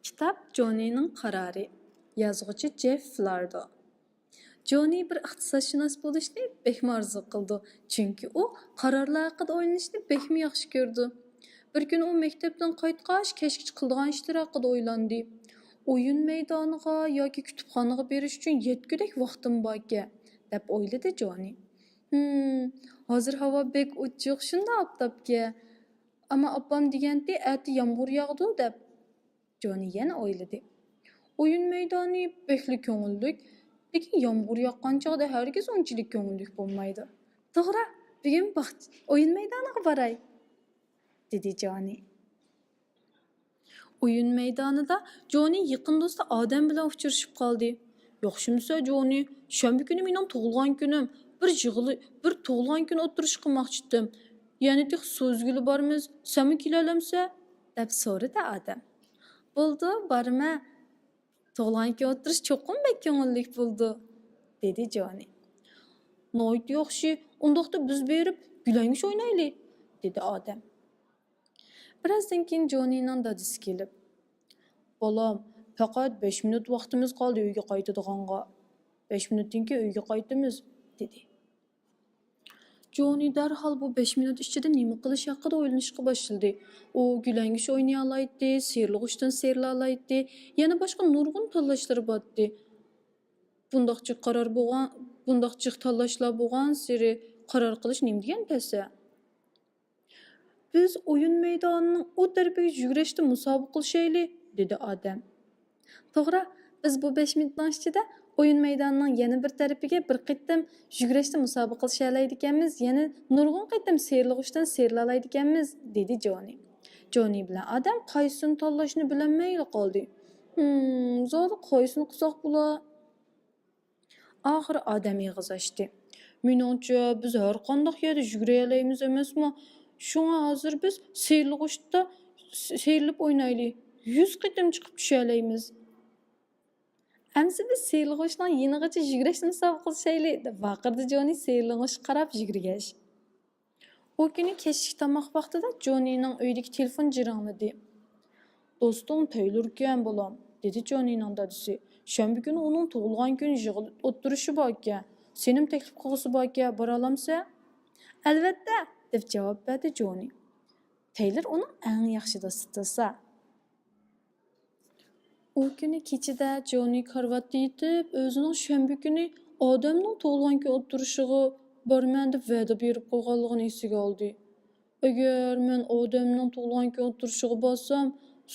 Kitap Johnny'nin qararı. Yazğıcı Jeff Flordo. Johnny bir iqtisadşünas bo'lishni bekmi arzu qildi, chunki u qarorlar haqida o'ylashni bekmi yaxshi ko'rdi. Bir kun u maktabdan qaytgach, kechki qiladigan ishlar haqida o'ylandi. O'yin maydoniga yoki kutubxonaga berish uchun yetgudek vaqtim borga, deb o'yladi Johnny. Hozir havo bek ochiq, shunda oftobga. Ammo opam degandi, ati yomg'ir yog'di deb. Johnny yana o'yladi. O'yin maydoni bekli ko'ngillik, lekin yomg'ir yoqqan chog'da hargiz unchalik ko'ngillik bo'lmaydi. To'g'ri, bugun o'yin maydoniga boray, dedi Johnny. O'yin maydonida Johnny yaqin do'sti odam bilan uchrashib qoldi. Yaxshimisa Johnny, shanba kuni mening tug'ilgan kunim. Bir tug'ilgan kun o'tirish qilmoqchi edim. Yana tek so'zgili bormiz, sen kelalamsa? deb so'radi odam. Bo'ldi, borma. Tug'ilgan kun o'tirish cho'qim bek ko'ngillik bo'ldi, dedi Johnny. Noyt yaxshi, undaqda biz berib gülangish o'ynaylik, dedi odam. Birazdan keyin Johnny'ning dadisi kelib, "Bolam, faqat 5 minut vaqtimiz qoldi uyga qaytadiganға. 5 minutdan keyin uyga qaytamiz", dedi. Johnny darhol bu 5 minut ichida nima qilish haqida o'ylashga boshladi. U gülangish o'ynay oladi, sehrli g'ushdan sehrla oladi, yana boshqa nurg'un tanlashlar botdi. Bundaqchi tanlashlar bo'lgan siri qaror qilish nima degan tasa? Biz o'yin maydonining u tarafiga yugurishda musobaqa qilishaylik, dedi odam. To'g'ri, biz bu 5 minutdan ichida o'yin maydonining yana bir tarafiga bir qitim yugurishda musobaqa qilishalaydi ekanmiz, yana nurg'un qitim sehrli g'ushdan sehrla oladi ekanmiz, dedi Johnny. Johnny bilan odam qaysini tanlashni bilolmay qoldi. Zodi qaysini qilsak bo'lar? Oxiri odam ig'iz ochdi. Menimcha, biz har qanday yerda yugura olamiz emasmi? Shunga hozir biz sehrli g'ushda sehrlib o'ynaylik. 100 qitim chiqib tusha olamiz. Amsi biz sehrli g'ushdan yenigacha yugurishni musobaqa qilishaylik, deb baqirdi Johnny sehrli g'ush qarab yugurgach. O kuni kechki tomoq vaqtida Johnnyning uyidagi telefon jiringladi. "Do'stim Taylor bolam", dedi Johnnyning dadisi. "Shanba kuni uning tug'ilgan kuni yig'ilib o'tirishi bor ekan. Senim taklif qilg'isi bor ekan, bora olamsa?" "Albatta", deb javob berdi Johnny. Taylor uning eng yaxshi do'sti. O kuni kechida Johnny karvatda yetib, o'zining shanba kuni odamning tug'ilgan kun o'tirishiga borman deb va'da berib qo'yganligini esiga oldi. Agar men odamning tug'ilgan kun o'tirishiga borsam,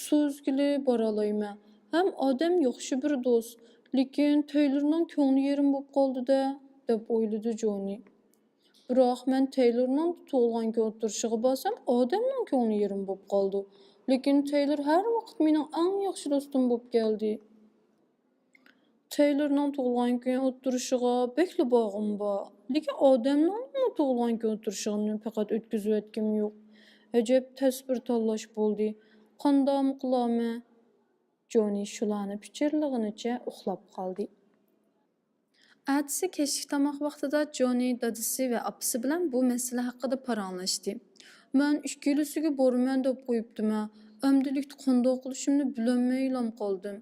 so'zgili bora olayman. Ham odam yaxshi bir do'st, lekin Taylorning ko'ngli yerim bo'lib qoldi-da, deb o'yladi Johnny. Biroq men Taylorning tug'ilgan kun o'tirishiga borsam, odamning ko'ngli yerim bo'lib qoldi. Lekin Taylor har vaqt mening eng yaxshi do'stim bo'lib keldi. Taylorning tug'ilgan kun o'tirishiga bekli bog'im bor. Lekin odamning tug'ilgan kun o'tirishini faqat o'tkazib o'tkim yo'q. Ajab tasbir tanlash bo'ldi. Qandoq qilaman? Johnny shularni pichirlig'icha uxlab qoldi. Ertasi kechki tomoq vaqtida Johnny dadisi va opasi bilan bu masala haqida paranglashdi. "Men ishkilisiga borman deb qo'yibdim-a. Amdilikda qandoq qilishimni bilolmay qoldim."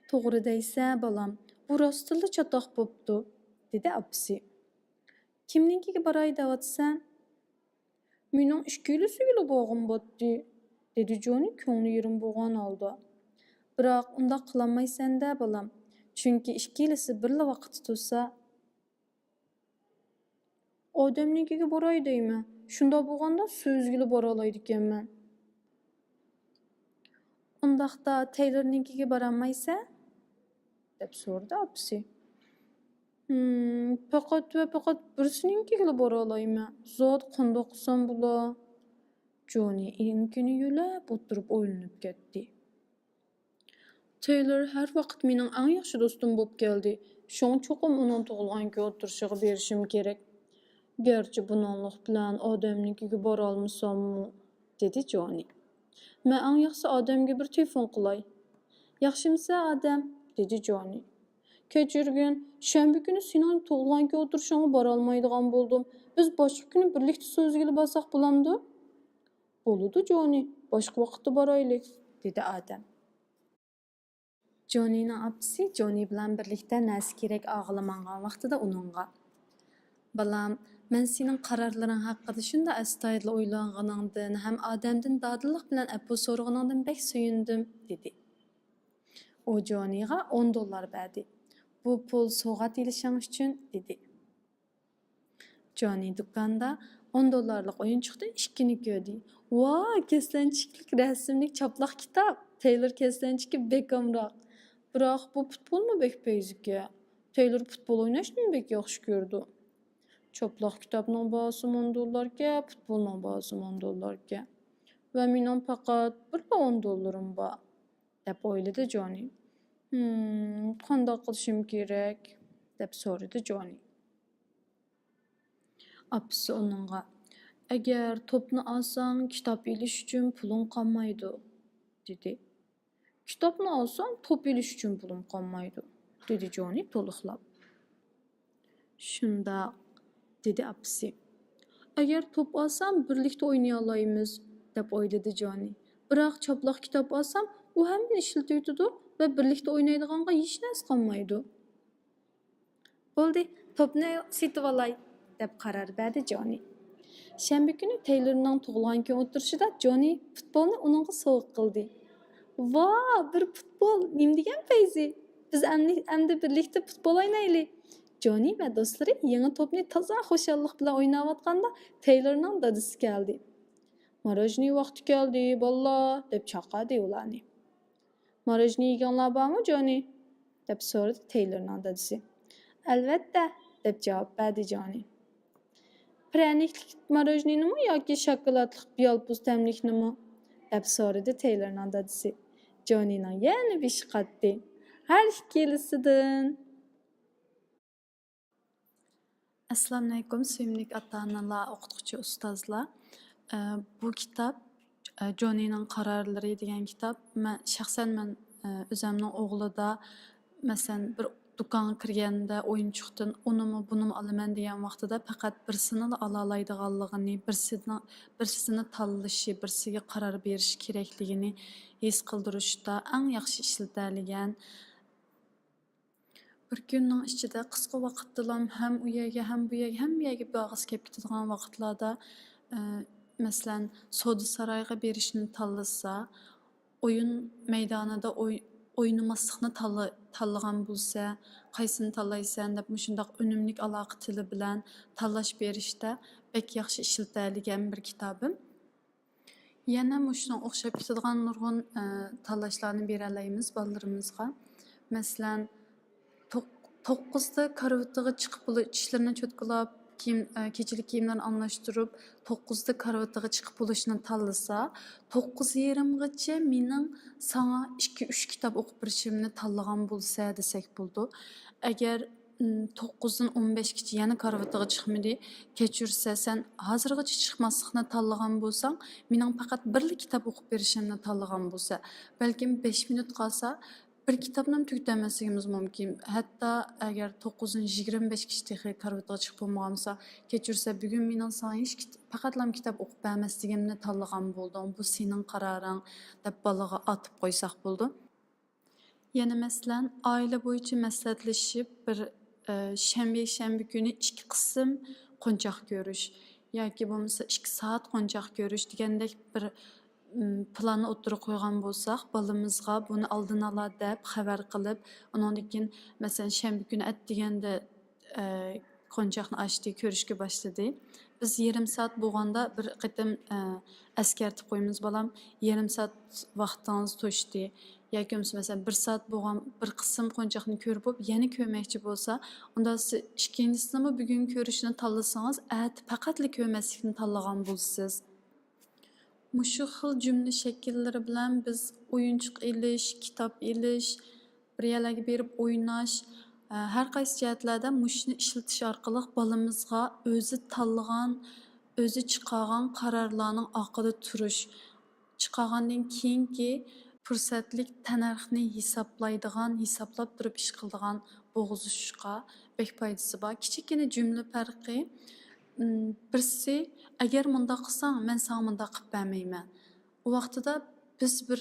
"To'g'ri deysa, bolam, bu rostilla chatoq bo'pti", dedi opasi. "Kimnikiga boray deyapsan?" "Mening ishkilisiga bog'im botdi", dedi Johnny ko'ngli yerim bo'lgan holda. "Biroq unda qilolmaysan-da, bolam. Chunki ishkilisi birla vaqt tursa, odamnikiga boray deyman. Shunda bo'lganda so'zgili bora oladi ekanman." "Undaqda Taylornikiga borolmaysan?" deb so'radi opasi. Faqat birisininkiga bora olayman. Zot qandoq qilsam bo'lar?" Johnny inkini yo'lab o'tirib o'ylanib ketdi. "Taylor har vaqt mening eng yaxshi do'stim bo'lib keldi. Shunga cho'qim uning tug'ilgan kun o'tirishiga berishim kerak. Garchi buninglik bilan odamnikiga bora olmasammi", dedi Johnny. "Men eng yaxshi odamga bir telefon qilay." "Yaxshimisa, odam", dedi Johnny. "Kechirgin, shanba kuni sening tug'ilgan kun o'tirishingga bora olmaydigan bo'ldim. Biz boshqa kuni birlikda so'zgili borsak bo'lamdi?" Boludu Johnny, başqa vaqtda baraylik, dedi Adem. Johnny'nin apisi Johnny bilan birlikda näsi kerak ağlamangan vaqtida uningga: "Balam, men sening qarorlaring haqida shunda astoydil o'ylanganingdan ham Adamdan dadillik bilan apu so'raganingdan bek suyundim", dedi. O Johnny'ga $10 berdi. "Bu pul so'g'at ilishing uchun", dedi. Johnny do'konda $10'lik o'yinchoqdan ikkini ko'rdi. "Voy, keslanchiklik rasmlik choplaq kitob. Taylor keslanchiki bekamroq. Biroq bu futbolmi bek peyziki? Taylor futbol o'ynashni bek yaxshi ko'rdi. Choplaq kitobning bahosi $10'ga, futbolning bahosi $10'ga. Va mening faqat bir $10'rim bor", deb o'yladi Johnny. Qanday qilishim kerak?" deb so'radi Johnny. Apisi onunğa: "Agar topni olsang, kitob ilish uchun puling qolmaydi", dedi. "Kitobni olsam, top ilish uchun pulim qolmaydi", dedi Johnny to'liqlab. "Shundoq", dedi apisi. "Agar top olsam, birlikda o'ynay olamiz", deb o'yladi Johnny. "Biroq choplaq kitob olsam, u hammani ishlatadi va birlikda o'ynaydiganga hech narsa qolmaydi." "Bo'ldi, topni sotib olay", deb qaror berdi Johnny. Shanba kuni Taylorning tug'ilgan kun o'tirishida Johnny futbolni uningga sovg'a qildi. "Voy, bir futbol, nim degan payzi. Biz endi birlikda futbol o'ynaylik." Johnny va do'stlari yangi to'pni toza xushallik bilan o'ynayotganda Taylorning dadasi keldi. "Morojniy vaqti keldi, bolalar", deb chaqirdi ularni. "Morojniy yeganlar bormi, Johnny?" deb so'radi Taylorning dadasi. "Albatta", deb javob berdi Johnny. "Praniklik morojniynimi yoki shokoladlik biyolpuz tamliknimi?" deb so'radi Taylorning dadasi. Johnnyning yana beshi qatdi. Har ikkalisidan. Assalomu alaykum, sevimli ota-onalar, o'qituvchi ustozlar. Bu kitob Johnnyning qarorlari degan kitob. Shaxsan men o'zimning o'g'lida masalan bir do'konga kirganda o'yinchoqdan unimi bunimi olaman degan vaqtida faqat birsini ola oladiganligini, birsini tanlashi, birsiga qaror berish kerakligini his qildirishda eng yaxshi ishlatilgan. Bir kunning ichida qisqa vaqtda ham u yerga, ham bu yerga, ham bu yerga bag'is kelib ketadigan vaqtlarda masalan savdo saroyiga berishni tanlasa, o'yin maydonida o'ynamaslikni tanlagan bo'lsa, qaysini tanlaysan deb shundoq unumli aloqa tili bilan tanlash berishda bek yaxshi ishlatilgan bir kitobim. Yana shunga o'xshab ketadigan nurg'un tanlashlarni bera olamiz bolalarimizga. Masalan, 9'da karvatiga chiqib tishlarini cho'tkalab, kechilik kiyimlarini almashtirib, 9'da karvatiga chiqib bo'lishni tanlasa, 9:30gacha mening sana 2-3 kitob o'qib berishimni tanlagan bo'lsa desak bo'ldi. Agar 9'dan 15gacha yana karvatiga chiqmadi, kechirsa sen hozirgacha chiqmaslikni tanlagan bo'lsang, mening faqat bir kitob o'qib berishimni tanlagan bo'lsa, balkim 5 minut qolsa bir kitobni tugatmasligimiz mumkin. Hatto agar 9:25gacha karvatiga chiqib bo'lmasa, kechirsa bugun mening sana hech faqatlam kitob o'qib bermasligimni tanlagan bo'ldim. Bu sening qaroring deb bolaga atib qo'ysak bo'ldi. Yana masalan, oila bo'yicha maslahatlashib bir shanba kuni 2 qism qo'nchoq ko'rish yoki bo'lmasa 2 soat qo'nchoq ko'rish degandek bir planni o'tirib qo'ygan bo'lsak, bolamizga buni oldin ola deb xabar qilib, undan keyin masalan shanba kuni deganda qo'nchoqni ochdi, ko'rishga boshladi. Biz yarim soat bo'lganda bir qatam askartib qo'yamiz, bolam yarim soat vaqtingiz to'shdi. Yoki masalan 1 soat bo'lgan bir qism qo'nchoqni ko'rib bo'lib, yana ko'rmoqchi bo'lsa, unda siz ikkinchisini bugun ko'rishni tanlasangiz, faqatli ko'rmaslikni tanlagan bo'lsiz. Mushu xil jumla shakllari bilan biz o'yinchoq ilish, kitob ilish, bir yerlarga berib o'ynash, har qaysi jihatlarda mushni ishlatish orqali bolamizga o'zi tanlagan, o'zi chiqargan qarorlarning oqida turish, chiqargandan keyingi fursatlik tanarxni hisoblab turib ish qiladigan bo'g'izishga bek foydasi bor. Kichikina jumla farqi birsi agar mundaq qilsang, men sana mundaq qilib bermayman. O vaqtida biz bir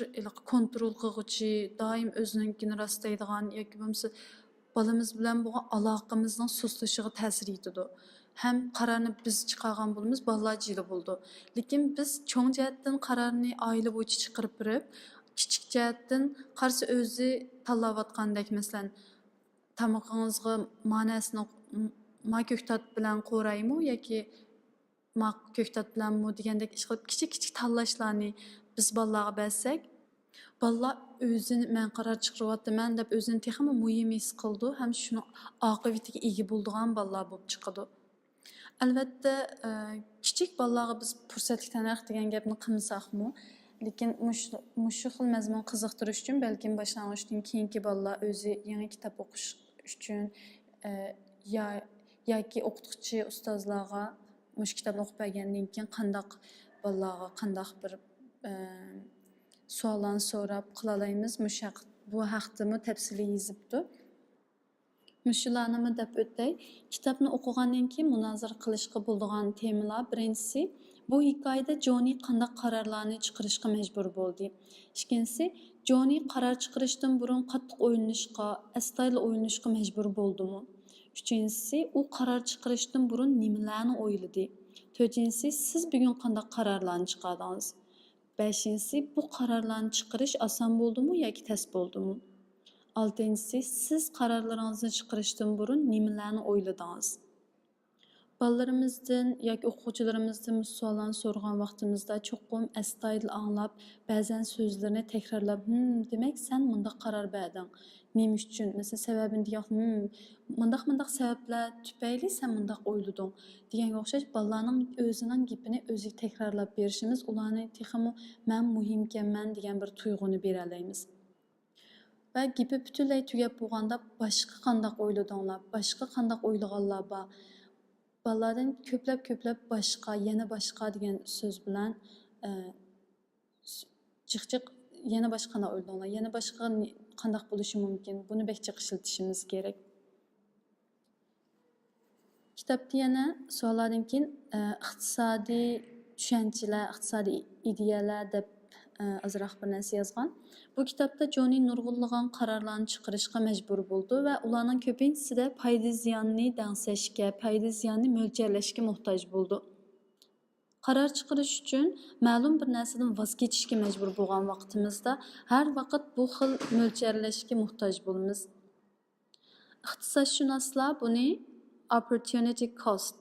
kontrol qilg'uchi, doim o'zininkini rostlaydigan yoki bo'lmasa balamiz bilan bo'lgan aloqamizning sustishiga ta'sir etadi. Hem qarorni biz chiqargan bo'lamiz, balalar jili bo'ldi. Lekin biz cho'ng jihatdan qarorni oila bo'yicha chiqarib berib, kichik jihatdan qarshi o'zi tanlayotgandek, masalan, tamog'ingizga ma'nosini ma ko'ktat bilan qo'raymi yoki ma ko'ktat bilanmi degandek ish qilib kichik tanlashlarni biz balalarga bersak, balalar o'zini men qaror chiqaryapman deb o'zini texmi muhim his qildi, ham shuni oqibatiga ega bo'ladigan balalar bo'lib chiqadi. Albatta, kichik balalarga biz fursatli tanarx degan gapni qilmasakmi, lekin mushu xil mazmun qiziqtirish uchun balkim boshlang'ishdan keyingi balalar o'zi yangi kitob o'qish uchun yoki o'qituvchi ustozlarga mush kitobni o'qib bergandan keyin qandaq balalarga qandaq bir savollarni so'rab qila olamiz, bu haqdami tafsiliy yozibdi. Mushularni deb o'tay. Kitobni o'qigandan keyin munozara qilishga bo'ladigan temalar birinchisi, bu hikoyada Joni qanday qarorlarni chiqarishga majbur bo'ldi. Ikkinchisi, Joni qaror chiqarishdan burun qattiq o'ylanishga, astoydil o'ylanishga majbur bo'ldimi? Uchinchisi, u qaror chiqarishdan burun nimalarni o'yladi? To'rtinchisi, siz bugun qanday qarorlarni chiqardingiz? Beshinchisi, bu qarorlarni chiqarish oson bo'ldimi yoki tez bo'ldimi? Altıncısı, siz qarorlaringizni chiqarishdan burun nimalarni o'yladingiz? Balalarımızdan yoki o'quvchilarimizdan savollarni so'ragan vaqtimizda cho'qim astoydil anglab, ba'zan so'zlarni takrorlab, demak sen mundaq qaror berding. Nima uchun? Mesela sababini degan, mundaq sabablar tufayli sen mundaq o'ylading deganga o'xshash balalarning o'zining gapini o'zi takrorlab berishimiz ularni texmi men muhimkanman degan bir tuyg'uni bera olamiz. Ve gibi bütünley tügep bo'lganda başqa qandaq o'yladinglar, başqa qandaq o'ylaganlar bor. Balalardan ko'plab başqa, yana başqa degan so'z bilan jiq yana başqa o'yladinglar, yana başqa qandaq bo'lishi mumkin. Buni bekchiq ishlatishimiz kerak. Kitobda yana savollardan keyin iqtisodiy tushunchalar, iqtisodiy ideyalar deb azroq bir narsa yozgan. Bu kitobda Joni nurg'unlagan qarorlarni chiqarishga majbur bo'ldi va ularning ko'pinchasida foyda ziyonni dangsashga, foyda ziyonni mo'ljalashga muhtoj bo'ldi. Qaror chiqarish uchun ma'lum bir narsadan voz kechishga majbur bo'lgan vaqtimizda har vaqt bu xil mo'ljallashga muhtoj bo'lamiz. Iqtisodshunoslar buni opportunity cost,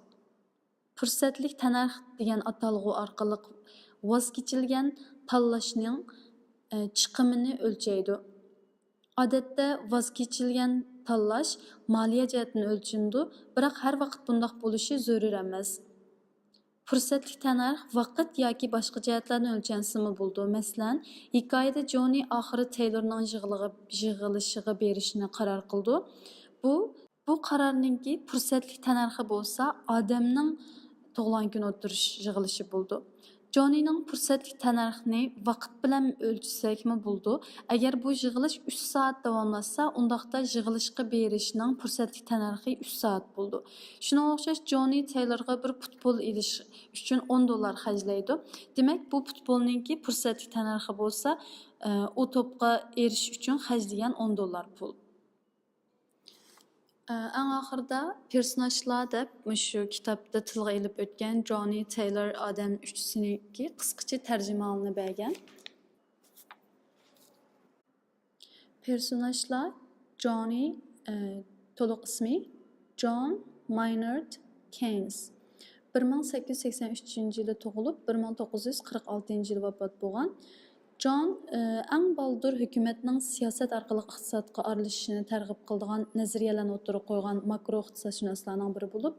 fursatlik tanarx degan atalg'u orqali voz kechilgan tanlashning chiqimini o'lchaydi. Odatda voz kechilgan tanlash moliya jihatini o'lchindi, biroq har vaqt bundoq bo'lishi zarur emas. Fursatli tanarx vaqt yoki boshqa jihatlarni o'lchansimi bo'ldi. Masalan, hikoyada Joni oxiri Taylorning yig'ilishiga berishni qaror qildi. Bu qarorninki fursatli tanarxi bo'lsa, odamning tug'ilgan kuni o'tirish yig'ilishi bo'ldi. Jonining fursatli tanarxni vaqt bilan o'lchsakmi bo'ldi. Agar bu yig'ilish 3 soat davomlashsa, undaqda yig'ilishga berishning fursatli tanarxi 3 soat bo'ldi. Shuna o'xshash Joni Taylorga bir futbol ilish uchun $10 xarjlaydi. Demak, bu futbolninki fursatli tanarxi bo'lsa, o to'pga erishish uchun xarjlagan $10 pul. Eng oxirida personajlar deb shu kitobda tilga ilib o'tgan Joni Taylor odam uchsiniki qisqacha tarjimonini bergan. Personajlar Joni, to'liq ismi John Maynard Keynes. 1883-yilda tug'ilib, 1946-yilda vafot bo'lgan. John eng baldur hukumatning siyosat orqali iqtisodga aralashishini targ'ib qiladigan nazariyalarni o'tirib qo'ygan makro iqtisodshunoslarning biri bo'lib,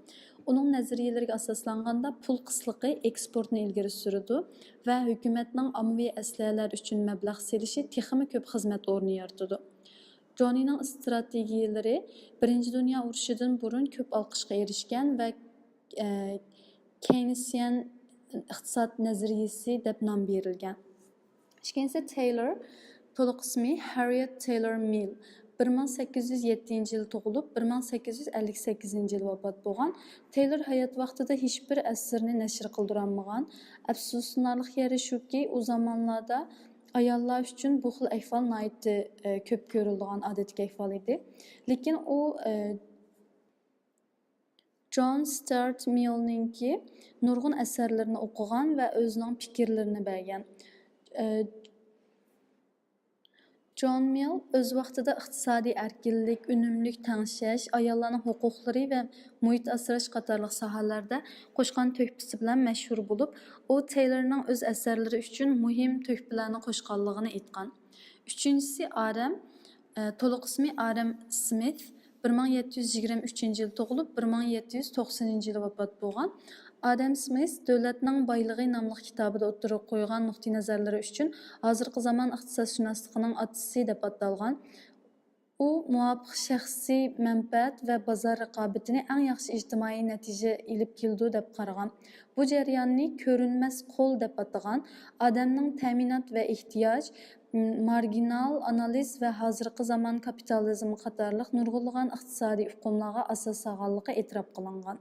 uning nazariyalariga asoslanganda pul qisliqi eksportni ilgari suradi va hukumatning ommaviy aslahalar uchun mablag' selishi texmi ko'p xizmat o'rni yaratadi. Jonining strategiyalari Birinchi dunyo urushidan burun ko'p olqishga erishgan va Keynesian iqtisod nazariyasi deb nom berilgan. Ikkinchisi Taylor, to'liq ismi Harriet Taylor Mill. 1807 yılı tug'ilib, 1858 yılı vafot bo'lgan. Taylor hayot vaqtida hech bir əsərini nəşr qıldırılmagan. Əfsuslanarlıq yeri shuki, o zamanlarda ayollar uchun bu xil ahvol nihoyatda ko'p ko'riladigan odatga ahvol edi. Lekin u John Stuart Mill'ninki nurg'un asarlarini o'qigan va o'zining fikrlarini bergan. John Mill o'z vaqtida iqtisodiy erkinlik, unumlik tengshash, ayollarning huquqlari va muhit asrash qatorliq sohalarda qo'shgan to'hfasi bilan mashhur bo'lib, u Taylorning o'z asarlari uchun muhim to'hfalarni qo'shganligini aytgan. Uchinchisi Adam, to'liq ismi Adam Smith, 1723 yil tug'ilib, 1790 yil vafot bo'lgan. Adam Smith Davlatning boyligi nomli kitobida o'tirib qo'ygan nuqtai nazarlari uchun hozirgi zamon iqtisodshunosligining otasi deb atalgan. U muvofiq shaxsiy manfaat va bozor raqobatini eng yaxshi ijtimoiy natija ilib keldi deb qaragan. Bu jarayonni ko'rinmas qo'l deb atagan. Odamning ta'minot va ehtiyoj, marginal analiz va hozirgi zamon kapitalizmi qatorliq nurg'unlagan iqtisodiy uqumlarga asos solganligi e'tirof qilingan.